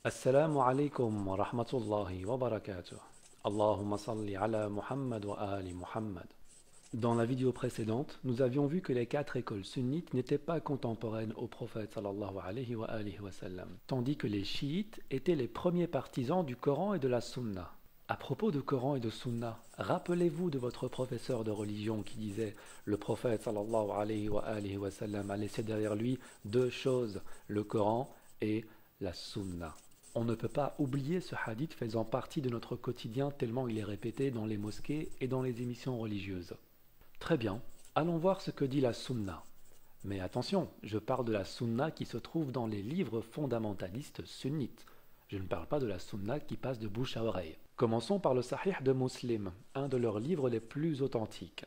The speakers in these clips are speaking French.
Assalamu alaikum wa rahmatullahi wa barakatuh. Allahumma salli ala Muhammad wa ali Muhammad. Dans la vidéo précédente, nous avions vu que les quatre écoles sunnites n'étaient pas contemporaines au prophète sallallahu alayhi wa sallam, tandis que les chiites étaient les premiers partisans du Coran et de la Sunna. À propos de Coran et de Sunna, rappelez-vous de votre professeur de religion qui disait « Le prophète sallallahu alayhi wa sallam a laissé derrière lui deux choses, le Coran et la Sunna ». On ne peut pas oublier ce hadith faisant partie de notre quotidien tellement il est répété dans les mosquées et dans les émissions religieuses. Très bien, allons voir ce que dit la Sunna. Mais attention, je parle de la Sunna qui se trouve dans les livres fondamentalistes sunnites. Je ne parle pas de la Sunna qui passe de bouche à oreille. Commençons par le Sahih de Muslim, un de leurs livres les plus authentiques.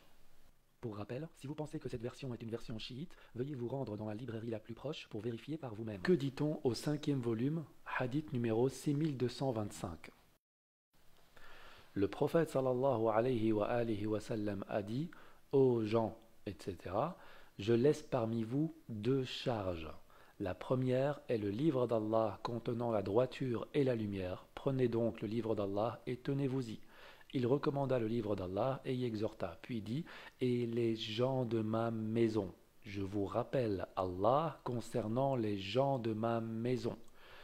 Pour rappel, si vous pensez que cette version est une version chiite, veuillez vous rendre dans la librairie la plus proche pour vérifier par vous-même. Que dit-on au 5e volume, hadith numéro 6225? Le prophète sallallahu alayhi wa sallam a dit « Ô gens, etc. Je laisse parmi vous deux charges. La première est le livre d'Allah contenant la droiture et la lumière. Prenez donc le livre d'Allah et tenez-vous-y. » Il recommanda le livre d'Allah et y exhorta, puis dit « Et les gens de ma maison, je vous rappelle Allah concernant les gens de ma maison.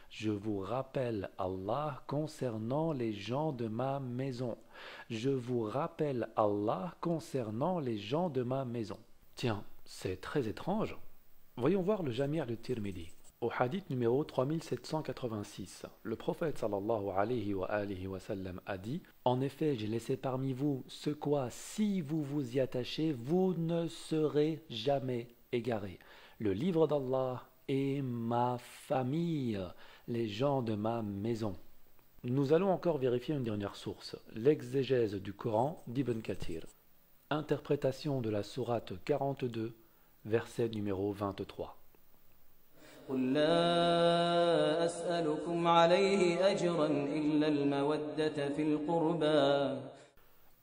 Je vous rappelle Allah concernant les gens de ma maison. Je vous rappelle Allah concernant les gens de ma maison. » Tiens, c'est très étrange. Voyons voir le Jami' al-Tirmidhi. Au hadith numéro 3786, le prophète sallallahu alayhi wa sallam a dit « En effet, j'ai laissé parmi vous ce quoi, si vous vous y attachez, vous ne serez jamais égarés. Le livre d'Allah et ma famille, les gens de ma maison. » Nous allons encore vérifier une dernière source, l'exégèse du Coran d'Ibn Kathir. Interprétation de la sourate 42, verset numéro 23. قل لا أسألكم عليه أجرا إلا المودة في القربى.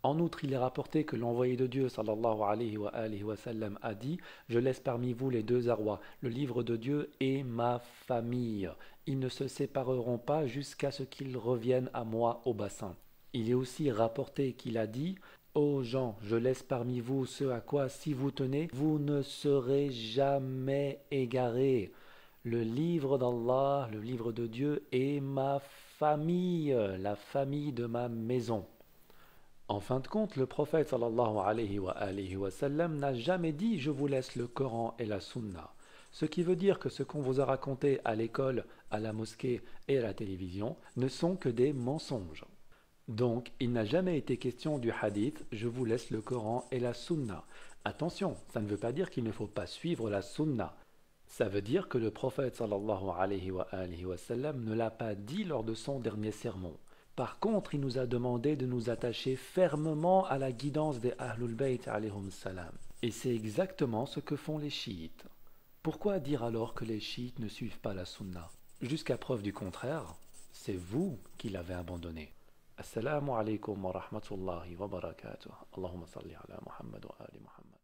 En outre, il est rapporté que l'envoyé de Dieu sallallahu alayhi wa sallam a dit « Je laisse parmi vous les deux arrois, le livre de Dieu et ma famille. Ils ne se sépareront pas jusqu'à ce qu'ils reviennent à moi au bassin. » Il est aussi rapporté qu'il a dit « Ô gens, je laisse parmi vous ce à quoi, si vous tenez, vous ne serez jamais égarés. Le livre d'Allah, le livre de Dieu et ma famille, la famille de ma maison. » En fin de compte, le prophète sallallahu alayhi wa sallam n'a jamais dit « Je vous laisse le Coran et la Sunna ». Ce qui veut dire que ce qu'on vous a raconté à l'école, à la mosquée et à la télévision ne sont que des mensonges. Donc, il n'a jamais été question du hadith « Je vous laisse le Coran et la Sunna ». Attention, ça ne veut pas dire qu'il ne faut pas suivre la Sunna. Ça veut dire que le prophète sallallahu alayhi wa sallam ne l'a pas dit lors de son dernier sermon. Par contre, il nous a demandé de nous attacher fermement à la guidance des Ahlul Bayt alayhum salam. Et c'est exactement ce que font les chiites. Pourquoi dire alors que les chiites ne suivent pas la sunna? Jusqu'à preuve du contraire, c'est vous qui l'avez abandonné. Assalamu alaikum wa rahmatullahi wa barakatuh. Allahumma salli ala Muhammad wa ali Muhammad.